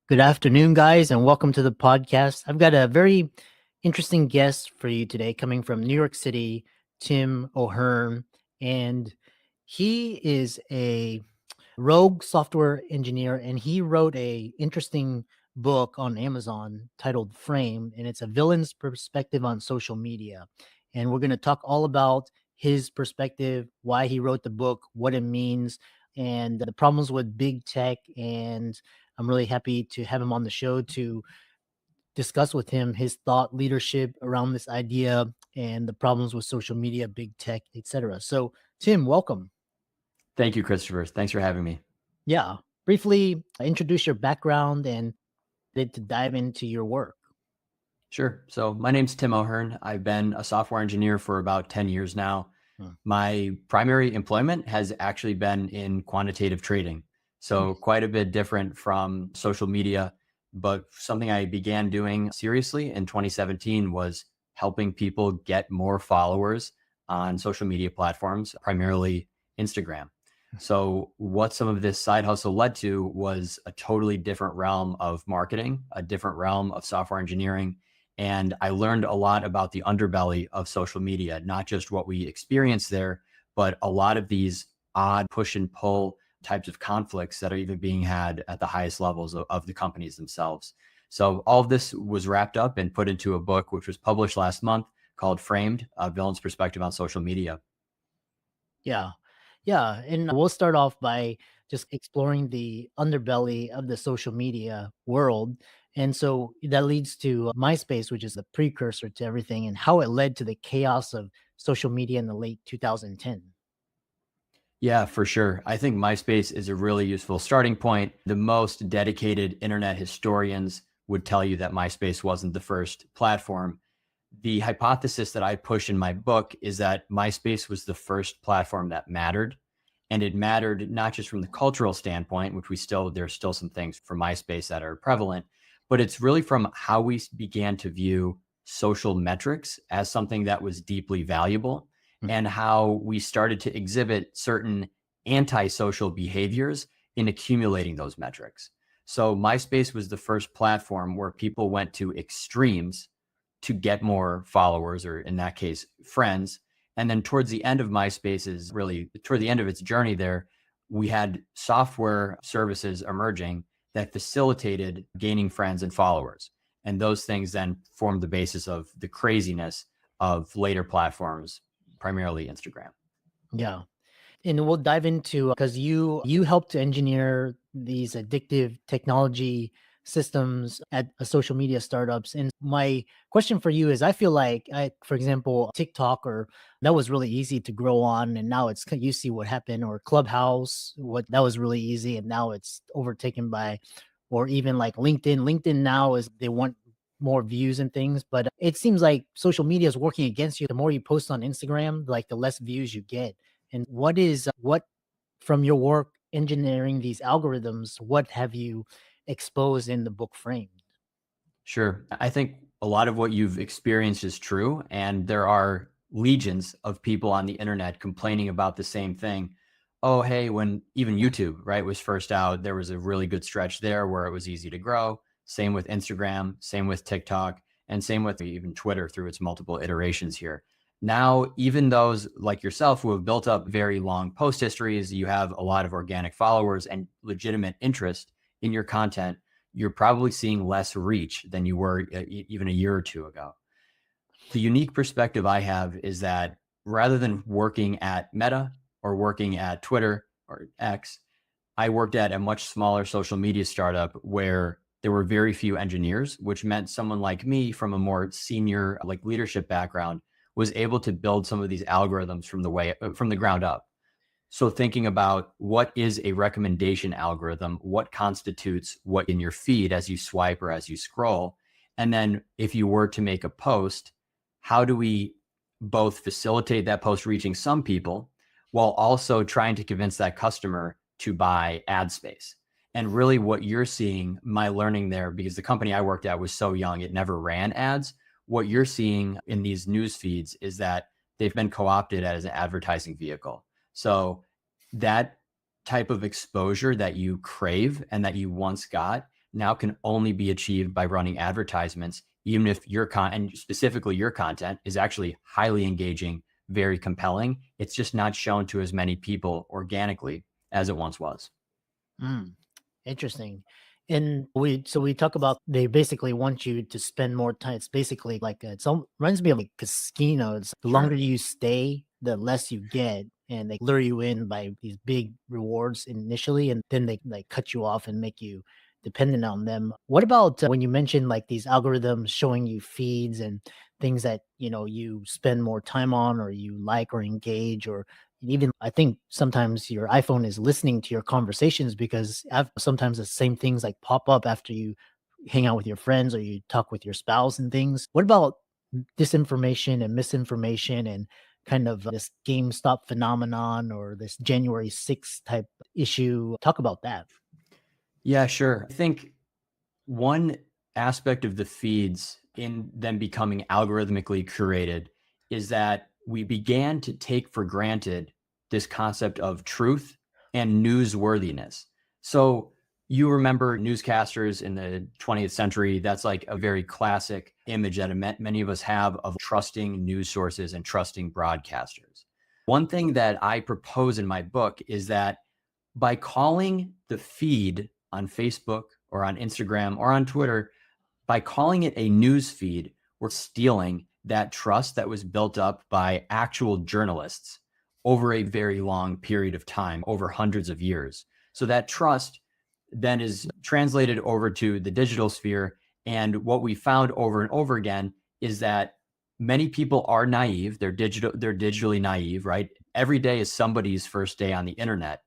Good afternoon, guys, and welcome to the podcast. I've got a very interesting guest for you today coming from New York City, Tim O'Hearn. And he is a rogue software engineer and he wrote a interesting book on Amazon titled Frame, and it's a villain's perspective on social media. And we're going to talk all about his perspective, why he wrote the book, what it means, and the problems with big tech. And I'm really happy to have him on the show to discuss with him his thought leadership around this idea and the problems with social media, big tech, etc. So, Tim, welcome. Thank you, Christopher. Thanks for having me. Yeah, briefly introduce your background and to dive into your work. Sure. So my name's Tim O'Hearn. I've been a software engineer for about 10 years now. My primary employment has actually been in quantitative trading. So quite a bit different from social media, but something I began doing seriously in 2017 was helping people get more followers on social media platforms, primarily Instagram. So what some of this side hustle led to was a totally different realm of marketing, a different realm of software engineering. And I learned a lot about the underbelly of social media, not just what we experience there, but a lot of these odd push and pull types of conflicts that are even being had at the highest levels of the companies themselves. So all of this was wrapped up and put into a book, which was published last month called Framed, A Villain's Perspective on Social Media. Yeah. Yeah. And we'll start off by just exploring the underbelly of the social media world. And so that leads to MySpace, which is the precursor to everything, and how it led to the chaos of social media in the late 2010. Yeah, for sure. I think MySpace is a really useful starting point. The most dedicated internet historians would tell you that MySpace wasn't the first platform. The hypothesis that I push in my book is that MySpace was the first platform that mattered. And it mattered not just from the cultural standpoint, which there's still some things for MySpace that are prevalent, but it's really from how we began to view social metrics as something that was deeply valuable and how we started to exhibit certain antisocial behaviors in accumulating those metrics. So MySpace was the first platform where people went to extremes to get more followers, or in that case, friends. And then towards the end of MySpace's, really toward the end of its journey there, we had software services emerging that facilitated gaining friends and followers. And those things then formed the basis of the craziness of later platforms, primarily Instagram. Yeah. And we'll dive into because you helped to engineer these addictive technology systems at social media startups. And my question for you is, I feel like for example, TikTok, or that was really easy to grow on, and now it's, you see what happened, or Clubhouse, what that was really easy, and now it's overtaken by, or even like LinkedIn. LinkedIn now is, they want more views and things, but it seems like social media is working against you. The more you post on Instagram, like the less views you get. And what from your work engineering these algorithms, what have you exposed in the book Framed? Sure. I think a lot of what you've experienced is true. And there are legions of people on the internet complaining about the same thing. Oh, hey, when even YouTube, right, was first out, there was a really good stretch there where it was easy to grow. Same with Instagram, same with TikTok, and same with even Twitter through its multiple iterations here. Now, even those like yourself who have built up very long post histories, you have a lot of organic followers and legitimate interest in your content, you're probably seeing less reach than you were even a year or two ago. The unique perspective I have is that rather than working at Meta or working at Twitter or X, I worked at a much smaller social media startup where there were very few engineers, which meant someone like me from a more senior like leadership background was able to build some of these algorithms from the ground up. So thinking about what is a recommendation algorithm, what constitutes what in your feed as you swipe or as you scroll, and then if you were to make a post, how do we both facilitate that post reaching some people while also trying to convince that customer to buy ad space? And really what you're seeing, my learning there, because the company I worked at was so young, it never ran ads. What you're seeing in these news feeds is that they've been co-opted as an advertising vehicle. So that type of exposure that you crave and that you once got now can only be achieved by running advertisements, even if your and specifically your content is actually highly engaging, very compelling. It's just not shown to as many people organically as it once was. Mm, interesting. And we talk about they basically want you to spend more time. It's basically like it's reminds me of like casinos. The Sure. longer you stay, the less you get, and they lure you in by these big rewards initially, and then they like cut you off and make you dependent on them. What about when you mentioned like these algorithms showing you feeds and things that you spend more time on, or you like or engage, or even I think sometimes your iPhone is listening to your conversations because sometimes the same things like pop up after you hang out with your friends or you talk with your spouse and things. What about disinformation and misinformation and kind of this GameStop phenomenon or this January 6th type issue? Talk about that. Yeah, sure. I think one aspect of the feeds in them becoming algorithmically curated is that we began to take for granted this concept of truth and newsworthiness. So you remember newscasters in the 20th century, that's like a very classic image that many of us have of trusting news sources and trusting broadcasters. One thing that I propose in my book is that by calling the feed on Facebook or on Instagram or on Twitter, by calling it a news feed, we're stealing that trust that was built up by actual journalists over a very long period of time, over hundreds of years. So that trust then is translated over to the digital sphere. And what we found over and over again is that many people are naive. They're digitally naive, right? Every day is somebody's first day on the internet.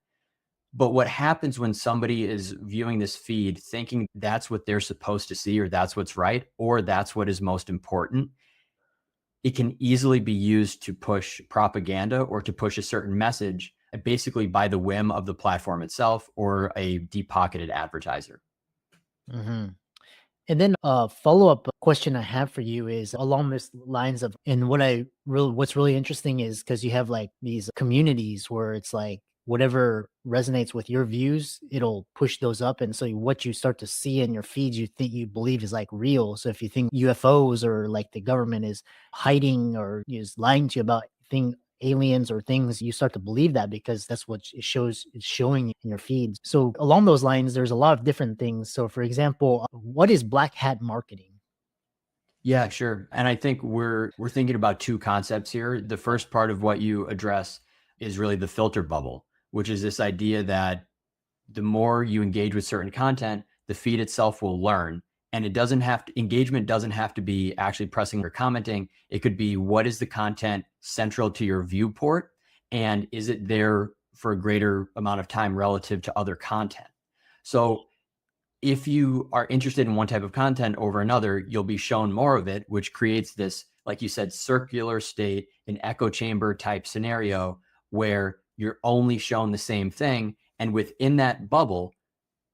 But what happens when somebody is viewing this feed thinking that's what they're supposed to see, or that's what's right, or that's what is most important, it can easily be used to push propaganda or to push a certain message, basically by the whim of the platform itself or a deep pocketed advertiser. Mhm. And then a follow-up question I have for you is along this lines of, and what's really interesting is because you have like these communities where it's like whatever resonates with your views, it'll push those up. And so what you start to see in your feeds, you believe is like real. So if you think UFOs or like the government is hiding or is lying to you about aliens or things, you start to believe that because that's what it's showing in your feeds. So along those lines, there's a lot of different things. So for example, what is black hat marketing? Yeah, sure. And I think we're thinking about two concepts here. The first part of what you address is really the filter bubble, which is this idea that the more you engage with certain content, the feed itself will learn. And engagement doesn't have to be actually pressing or commenting. It could be, what is the content central to your viewport? And is it there for a greater amount of time relative to other content? So if you are interested in one type of content over another, you'll be shown more of it, which creates this, like you said, circular state, an echo chamber type scenario where you're only shown the same thing. And within that bubble,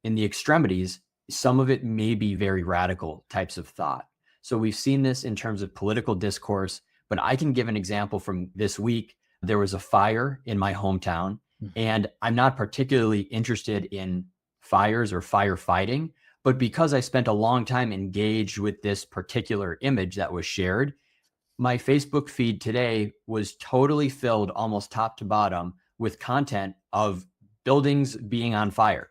in the extremities, some of it may be very radical types of thought. So we've seen this in terms of political discourse, but I can give an example from this week. There was a fire in my hometown, and I'm not particularly interested in fires or firefighting, but because I spent a long time engaged with this particular image that was shared, my Facebook feed today was totally filled almost top to bottom with content of buildings being on fire.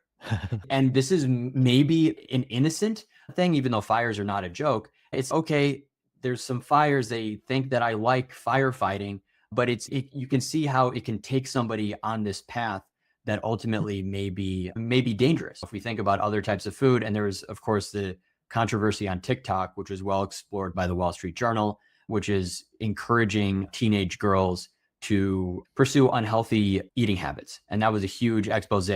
And this is maybe an innocent thing, even though fires are not a joke. It's okay. There's some fires. They think that I like firefighting, but you can see how it can take somebody on this path that ultimately may be dangerous. If we think about other types of food, and there was, of course, the controversy on TikTok, which was well explored by the Wall Street Journal, which is encouraging teenage girls to pursue unhealthy eating habits. And that was a huge expose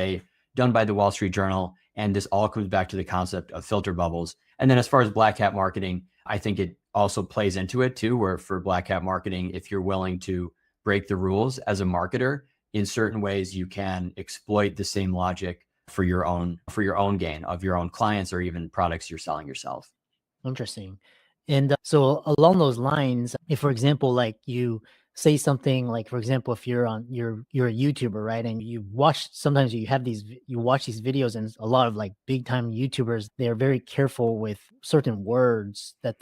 done by the Wall Street Journal. And this all comes back to the concept of filter bubbles. And then as far as black hat marketing, I think it also plays into it too, where for black hat marketing, if you're willing to break the rules as a marketer, in certain ways, you can exploit the same logic for your own gain of your own clients or even products you're selling yourself. Interesting. And so along those lines, if for example, like you say something like, for example, if you're a YouTuber, right? And you watch, sometimes you have you watch these videos, and a lot of like big time YouTubers, they're very careful with certain words that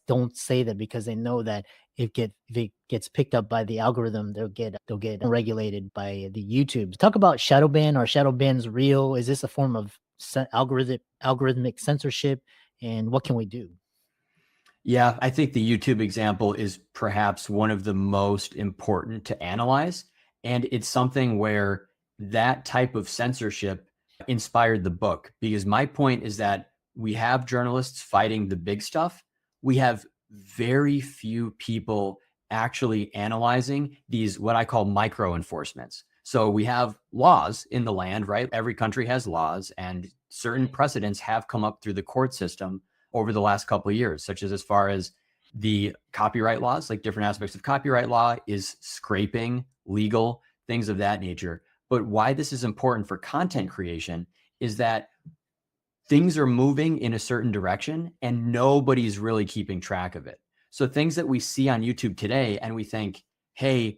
don't say that, because they know that if it gets picked up by the algorithm, they'll get regulated by the YouTube. Talk about shadow ban. Are shadow bans real? Is this a form of algorithmic censorship? And what can we do? Yeah, I think the YouTube example is perhaps one of the most important to analyze. And it's something where that type of censorship inspired the book. Because my point is that we have journalists fighting the big stuff. We have very few people actually analyzing these, what I call micro enforcements. So we have laws in the land, right? Every country has laws, and certain precedents have come up through the court system over the last couple of years, such as far as the copyright laws, like different aspects of copyright law is scraping, legal, things of that nature. But why this is important for content creation is that things are moving in a certain direction and nobody's really keeping track of it. So things that we see on YouTube today and we think, hey,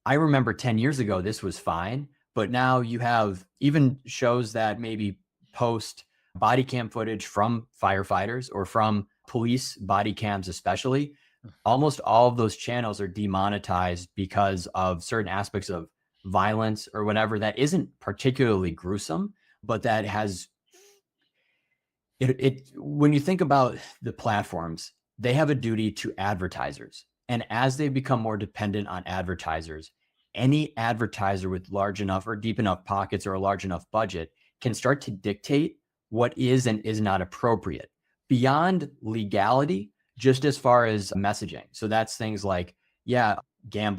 I remember 10 years ago, this was fine. But now you have even shows that maybe post body cam footage from firefighters or from police body cams, especially. Almost all of those channels are demonetized because of certain aspects of violence or whatever that isn't particularly gruesome, but that has when you think about the platforms, they have a duty to advertisers. And as they become more dependent on advertisers, any advertiser with large enough or deep enough pockets or a large enough budget can start to dictate what is and is not appropriate beyond legality, just as far as messaging. So that's things like, yeah,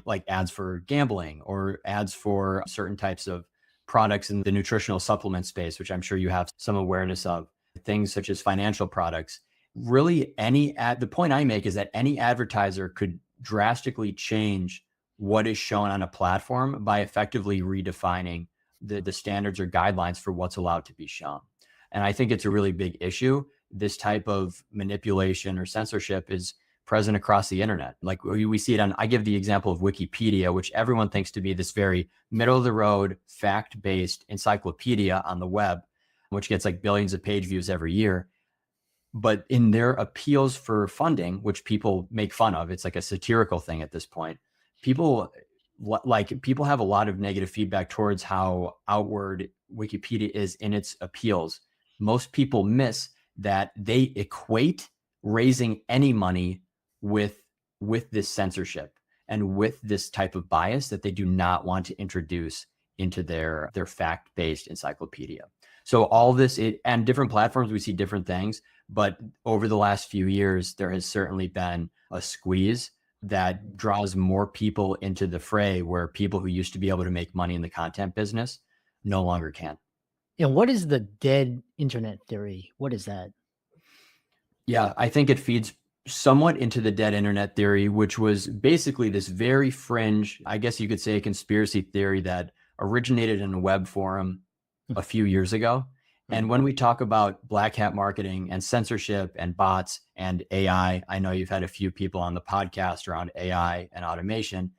like ads for gambling or ads for certain types of products in the nutritional supplement space, which I'm sure you have some awareness of, things such as financial products. Really, the point I make is that any advertiser could drastically change what is shown on a platform by effectively redefining the standards or guidelines for what's allowed to be shown. And I think it's a really big issue. This type of manipulation or censorship is present across the internet. Like we see it I give the example of Wikipedia, which everyone thinks to be this very middle of the road, fact-based encyclopedia on the web, which gets like billions of page views every year. But in their appeals for funding, which people make fun of, it's like a satirical thing at this point. People have a lot of negative feedback towards how outward Wikipedia is in its appeals. Most people miss that they equate raising any money with this censorship and with this type of bias that they do not want to introduce into their fact-based encyclopedia. So all this, and different platforms, we see different things. But over the last few years, there has certainly been a squeeze that draws more people into the fray, where people who used to be able to make money in the content business no longer can. And what is the dead internet theory? What is that? Yeah, I think it feeds somewhat into the dead internet theory, which was basically this very fringe, I guess you could say, conspiracy theory that originated in a web forum a few years ago. And when we talk about black hat marketing and censorship and bots and AI, I know you've had a few people on the podcast around AI and automation.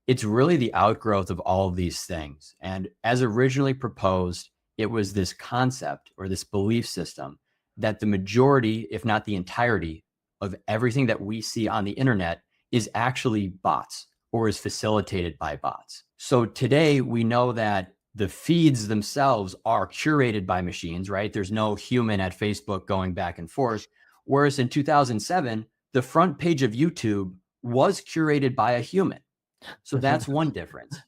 It's really the outgrowth of all of these things. And as originally proposed, it was this concept or this belief system that the majority, if not the entirety, of everything that we see on the internet is actually bots or is facilitated by bots. So today we know that the feeds themselves are curated by machines, right? There's no human at Facebook going back and forth. Whereas in 2007, the front page of YouTube was curated by a human. So that's one difference.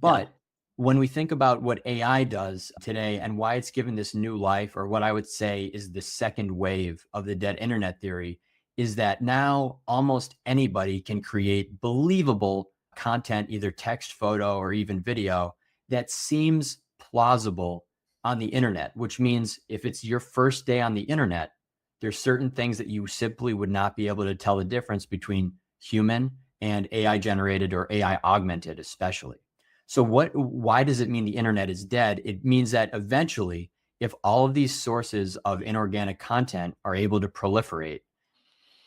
But when we think about what AI does today and why it's given this new life, or what I would say is the second wave of the dead internet theory, is that now almost anybody can create believable content, either text, photo, or even video, that seems plausible on the internet, which means if it's your first day on the internet, there's certain things that you simply would not be able to tell the difference between human and AI generated or AI augmented, especially. So why does it mean the internet is dead? It means that eventually, if all of these sources of inorganic content are able to proliferate,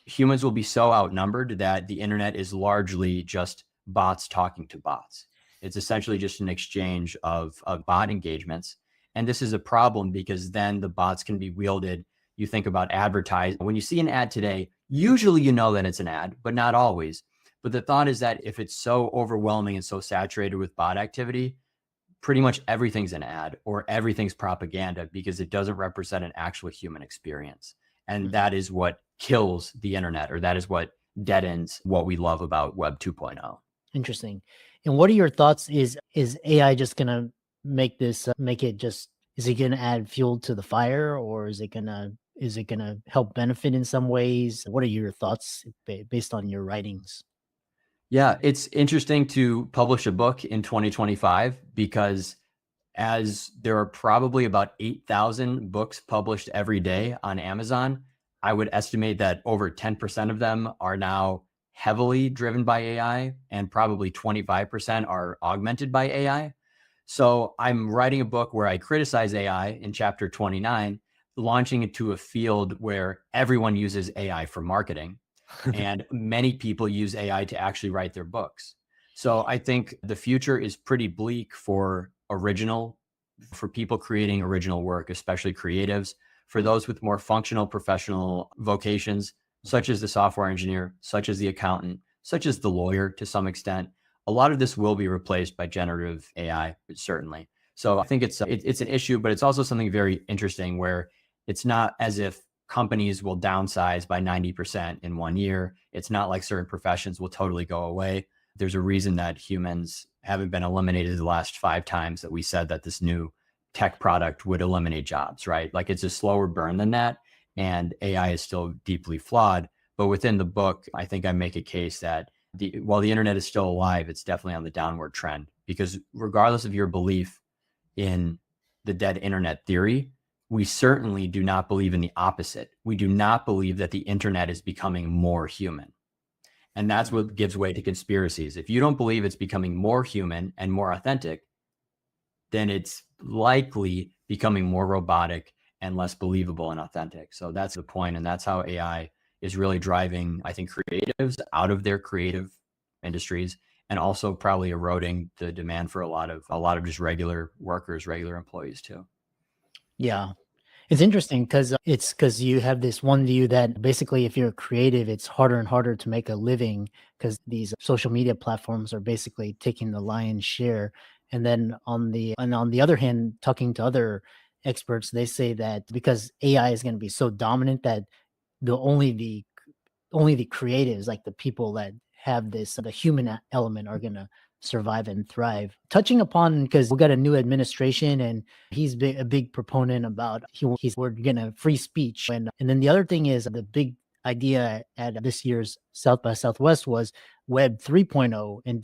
humans will be so outnumbered that the internet is largely just bots talking to bots. It's essentially just an exchange of bot engagements. And this is a problem because then the bots can be wielded. You think about advertising. When you see an ad today, usually you know that it's an ad, but not always. But the thought is that if it's so overwhelming and so saturated with bot activity, pretty much everything's an ad or everything's propaganda because it doesn't represent an actual human experience. And that is what kills the internet, or that is what dead ends what we love about Web 2.0. Interesting. And what are your thoughts? Is AI just gonna make this make it just? Is it gonna add fuel to the fire, or is it gonna help benefit in some ways? What are your thoughts based on your writings? Yeah, it's interesting to publish a book in 2025 because as there are probably about 8,000 books published every day on Amazon, I would estimate that over 10% of them are now heavily driven by AI, and probably 25% are augmented by AI. So I'm writing a book where I criticize AI in chapter 29, launching it to a field where everyone uses AI for marketing. And many people use AI to actually write their books. So I think the future is pretty bleak for people creating original work, especially creatives. For those with more functional professional vocations, such as the software engineer, such as the accountant, such as the lawyer to some extent, a lot of this will be replaced by generative AI, certainly. So I think it's an issue, but it's also something very interesting where it's not as if companies will downsize by 90% in 1 year. It's not like certain professions will totally go away. There's a reason that humans haven't been eliminated the last 5 times that we said that this new tech product would eliminate jobs, right? Like it's a slower burn than that. And AI is still deeply flawed. But within the book, I think I make a case that while the internet is still alive, it's definitely on the downward trend, because regardless of your belief in the dead internet theory, we certainly do not believe in the opposite. We do not believe that the internet is becoming more human. And that's what gives way to conspiracies. If you don't believe it's becoming more human and more authentic, then it's likely becoming more robotic and less believable and authentic. So that's the point. And that's how AI is really driving, I think, creatives out of their creative industries, and also probably eroding the demand for a lot of just regular workers, regular employees too. Yeah. It's interesting because you have this one view that basically if you're creative, it's harder and harder to make a living because these social media platforms are basically taking the lion's share. And then on the other hand, talking to other experts, they say that because AI is going to be so dominant that the only the only the creatives, like the people that have the human element, are going to survive and thrive. Touching upon, because we got a new administration and he's a big proponent about we're gonna free speech, and then the other thing is the big idea at this year's South by Southwest was Web 3.0 and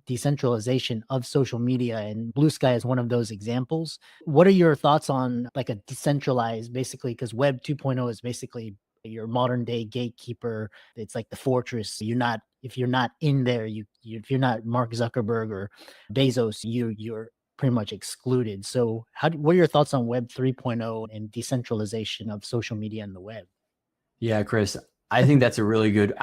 decentralization of social media, and Blue Sky is one of those examples. What are your thoughts on like a decentralized, basically, because Web 2.0 is basically your modern day gatekeeper. It's like the fortress. If you're not in there, if you're not Mark Zuckerberg or Bezos, you're pretty much excluded. So what are your thoughts on Web 3.0 and decentralization of social media and the web? Yeah, Chris, I think it's a really good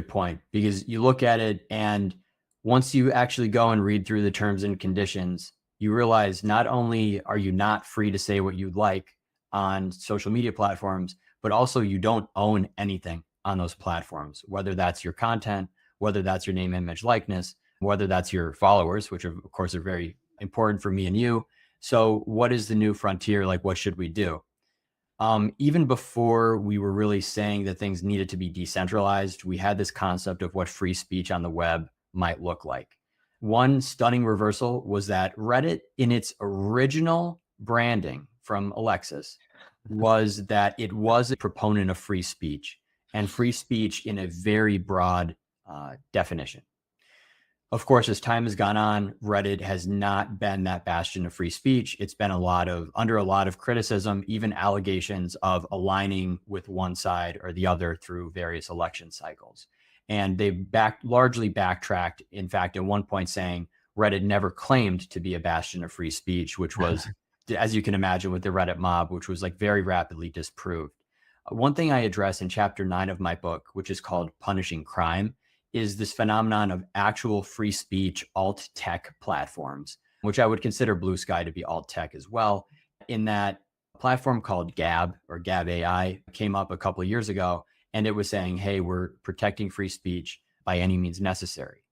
point, because you look at it and once you actually go and read through the terms and conditions, you realize not only are you not free to say what you'd like on social media platforms, but also you don't own anything on those platforms, whether that's your content, whether that's your name, image, likeness, whether that's your followers, which of course are very important for me and you. So what is the new frontier? Like, what should we do? Even before we were really saying that things needed to be decentralized, we had this concept of what free speech on the web might look like. One stunning reversal was that Reddit, in its original branding from Alexis, was that it was a proponent of free speech, and free speech in a very broad definition. Of course, as time has gone on, Reddit has not been that bastion of free speech. It's been under a lot of criticism, even allegations of aligning with one side or the other through various election cycles. And they largely backtracked, in fact, at one point saying Reddit never claimed to be a bastion of free speech, which was, as you can imagine, with the Reddit mob, which was like very rapidly disproved. One thing I address in chapter 9 of my book, which is called Punishing Crime, is this phenomenon of actual free speech alt tech platforms, which I would consider Blue Sky to be alt tech as well, in that a platform called Gab or Gab AI came up a couple of years ago, and it was saying, hey, we're protecting free speech by any means necessary.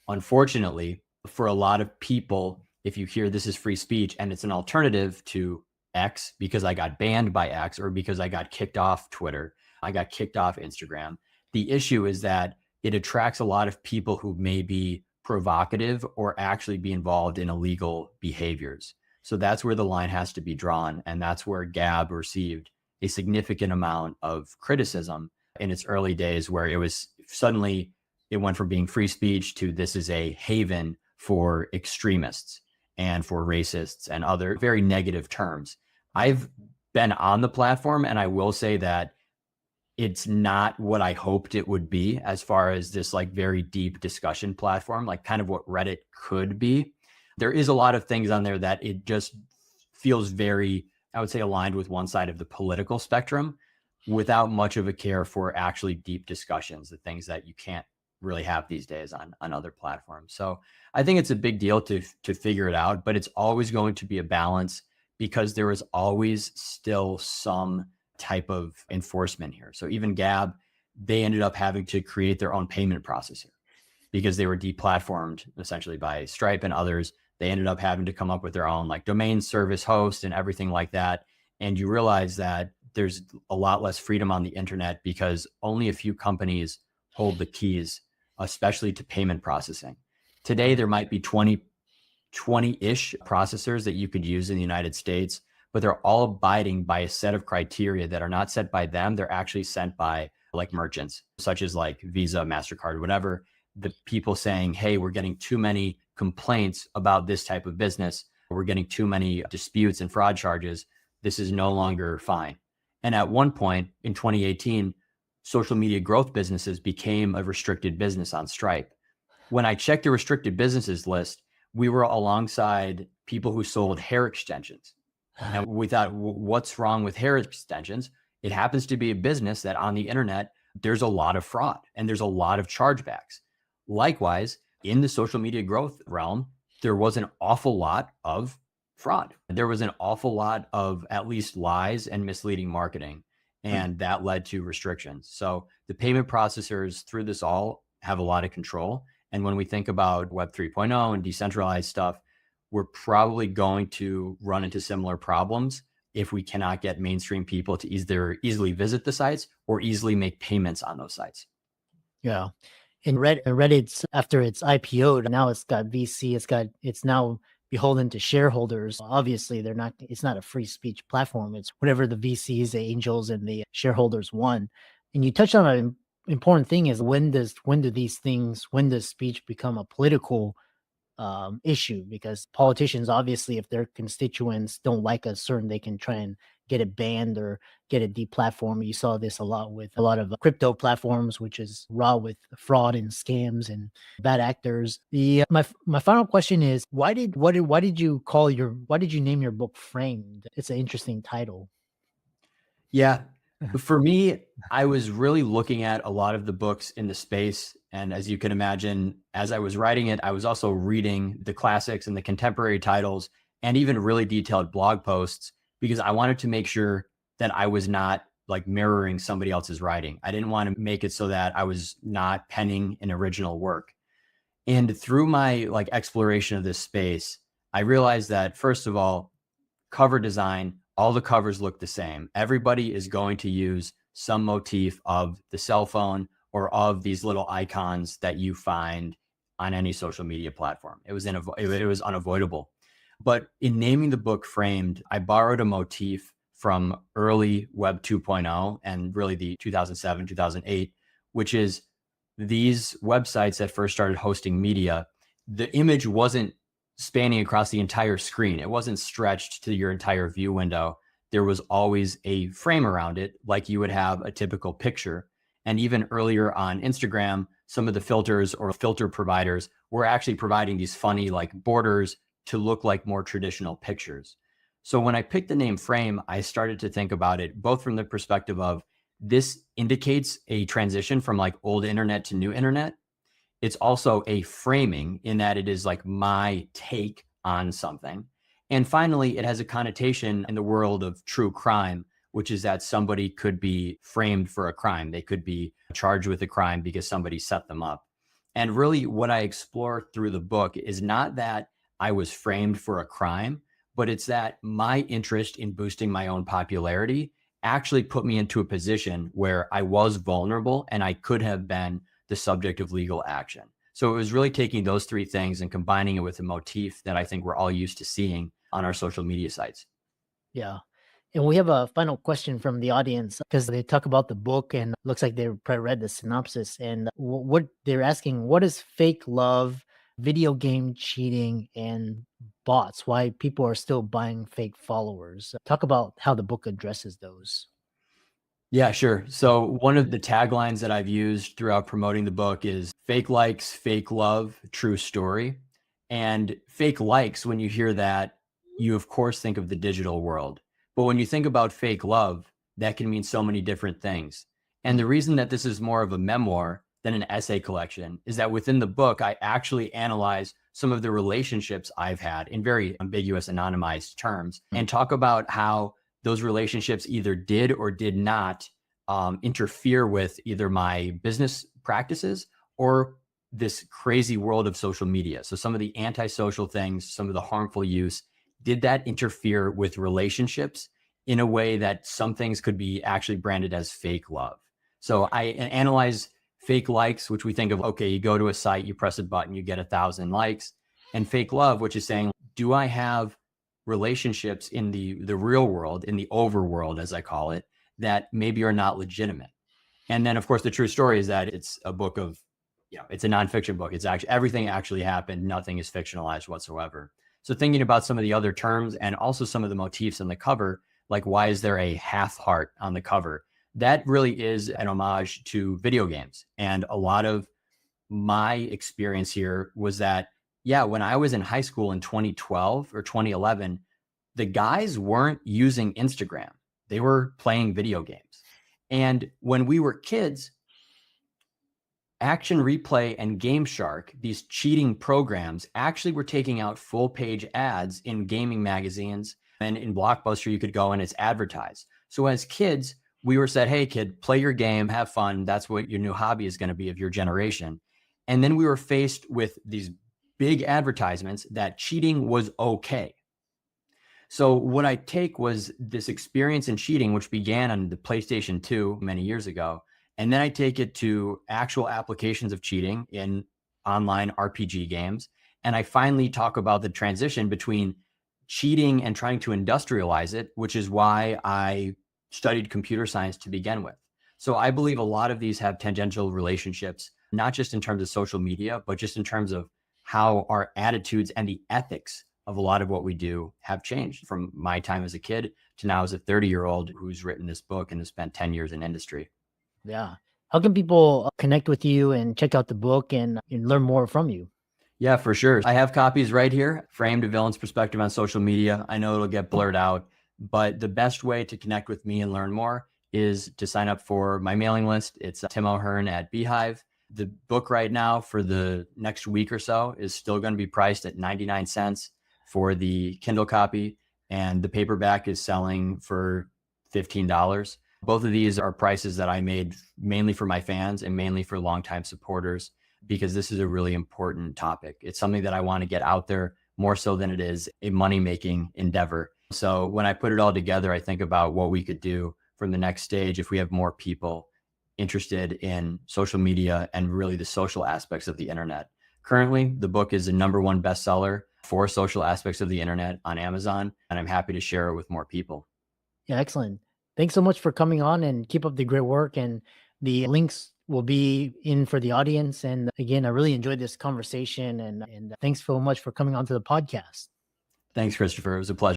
Unfortunately, for a lot of people, if you hear this is free speech and it's an alternative to X because I got banned by X or because I got kicked off Twitter, I got kicked off Instagram, the issue is that it attracts a lot of people who may be provocative or actually be involved in illegal behaviors. So that's where the line has to be drawn. And that's where Gab received a significant amount of criticism in its early days, where it was suddenly, it went from being free speech to this is a haven for extremists and for racists and other very negative terms. I've been on the platform, and I will say that it's not what I hoped it would be as far as this like very deep discussion platform, like kind of what Reddit could be. There is a lot of things on there that it just feels very, I would say, aligned with one side of the political spectrum without much of a care for actually deep discussions, the things that you can't really have these days on other platforms. So I think it's a big deal to figure it out, but it's always going to be a balance because there is always still some type of enforcement here. So even Gab, they ended up having to create their own payment processor because they were deplatformed essentially by Stripe and others. They ended up having to come up with their own like domain service host and everything like that. And you realize that there's a lot less freedom on the internet because only a few companies hold the keys, especially to payment processing. Today, there might be 20-ish processors that you could use in the United States, but they're all abiding by a set of criteria that are not set by them. They're actually sent by like merchants, such as like Visa, MasterCard, whatever. The people saying, hey, we're getting too many complaints about this type of business. We're getting too many disputes and fraud charges. This is no longer fine. And at one point in 2018, social media growth businesses became a restricted business on Stripe. When I checked the restricted businesses list, we were alongside people who sold hair extensions. And we thought, what's wrong with hair extensions? It happens to be a business that on the internet, there's a lot of fraud and there's a lot of chargebacks. Likewise, in the social media growth realm, there was an awful lot of fraud. There was an awful lot of at least lies and misleading marketing. And that led to restrictions. So the payment processors through this all have a lot of control. And when we think about Web 3.0 and decentralized stuff, we're probably going to run into similar problems if we cannot get mainstream people to either easily visit the sites or easily make payments on those sites. Yeah. And Reddit's after it's IPO'd, now it's got VC, it's now beholden to shareholders. Obviously, it's not a free speech platform. It's whatever the VCs, the angels, and the shareholders want. And you touched on an important thing is when does speech become a political issue? Because politicians, obviously, if their constituents don't like a certain, they can try and get it banned or get it deplatformed. You saw this a lot with a lot of crypto platforms, which is raw with fraud and scams and bad actors. My final question is, why did you name your book Framed? It's an interesting title. Yeah. For me, I was really looking at a lot of the books in the space. And as you can imagine, as I was writing it, I was also reading the classics and the contemporary titles and even really detailed blog posts because I wanted to make sure that I was not like mirroring somebody else's writing. I didn't want to make it so that I was not penning an original work. And through my like exploration of this space, I realized that first of all, cover design, all the covers look the same. Everybody is going to use some motif of the cell phone or of these little icons that you find on any social media platform. It was unavoidable. But in naming the book Framed, I borrowed a motif from early Web 2.0 and really the 2007, 2008, which is these websites that first started hosting media. The image wasn't spanning across the entire screen. It wasn't stretched to your entire view window. There was always a frame around it, like you would have a typical picture. And even earlier on Instagram, some of the filters or filter providers were actually providing these funny like borders to look like more traditional pictures. So when I picked the name Frame, I started to think about it both from the perspective of, this indicates a transition from like old internet to new internet. It's also a framing in that it is like my take on something. And finally, it has a connotation in the world of true crime, which is that somebody could be framed for a crime. They could be charged with a crime because somebody set them up. And really, what I explore through the book is not that I was framed for a crime, but it's that my interest in boosting my own popularity actually put me into a position where I was vulnerable and I could have been the subject of legal action. So it was really taking those three things and combining it with a motif that I think we're all used to seeing on our social media sites. Yeah. And we have a final question from the audience because they talk about the book and looks like they probably read the synopsis. And what they're asking, what is fake love, video game cheating, and bots? Why people are still buying fake followers? Talk about how the book addresses those. Yeah, sure. So one of the taglines that I've used throughout promoting the book is fake likes, fake love, true story. And fake likes, when you hear that, you of course think of the digital world. But when you think about fake love, that can mean so many different things. And the reason that this is more of a memoir than an essay collection is that within the book, I actually analyze some of the relationships I've had in very ambiguous, anonymized terms and talk about how those relationships either did or did not interfere with either my business practices or this crazy world of social media. So some of the antisocial things, some of the harmful use, did that interfere with relationships in a way that some things could be actually branded as fake love? So I analyze fake likes, which we think of, okay, you go to a site, you press a button, you get 1,000 likes, and fake love, which is saying, do I have relationships in the real world, in the overworld, as I call it, that maybe are not legitimate? And then, of course, the true story is that it's a book of, it's a nonfiction book. It's actually everything actually happened. Nothing is fictionalized whatsoever. So thinking about some of the other terms and also some of the motifs on the cover, like why is there a half heart on the cover? That really is an homage to video games. And a lot of my experience here was that, when I was in high school in 2012 or 2011, the guys weren't using Instagram. They were playing video games. And when we were kids, Action Replay and Game Shark, these cheating programs, actually were taking out full page ads in gaming magazines, and in Blockbuster, you could go and it's advertised. So as kids, we were said, hey kid, play your game, have fun. That's what your new hobby is going to be of your generation. And then we were faced with these big advertisements that cheating was okay. So what I take was this experience in cheating, which began on the PlayStation 2 many years ago, and then I take it to actual applications of cheating in online RPG games. And I finally talk about the transition between cheating and trying to industrialize it, which is why I studied computer science to begin with. So I believe a lot of these have tangential relationships, not just in terms of social media, but just in terms of how our attitudes and the ethics of a lot of what we do have changed from my time as a kid to now as a 30-year-old who's written this book and has spent 10 years in industry. Yeah. How can people connect with you and check out the book and learn more from you? Yeah, for sure. I have copies right here, Framed: A Villain's Perspective on Social Media. I know it'll get blurred out, but the best way to connect with me and learn more is to sign up for my mailing list. It's Tim O'Hearn at Beehive. The book right now for the next week or so is still going to be priced at 99 cents for the Kindle copy, and the paperback is selling for $15. Both of these are prices that I made mainly for my fans and mainly for longtime supporters, because this is a really important topic. It's something that I want to get out there more so than it is a money-making endeavor. So when I put it all together, I think about what we could do from the next stage if we have more people interested in social media and really the social aspects of the internet. Currently, the book is the #1 bestseller for social aspects of the internet on Amazon, and I'm happy to share it with more people. Yeah, excellent. Thanks so much for coming on, and keep up the great work. And the links will be in for the audience. And again, I really enjoyed this conversation, and thanks so much for coming on to the podcast. Thanks, Christopher. It was a pleasure.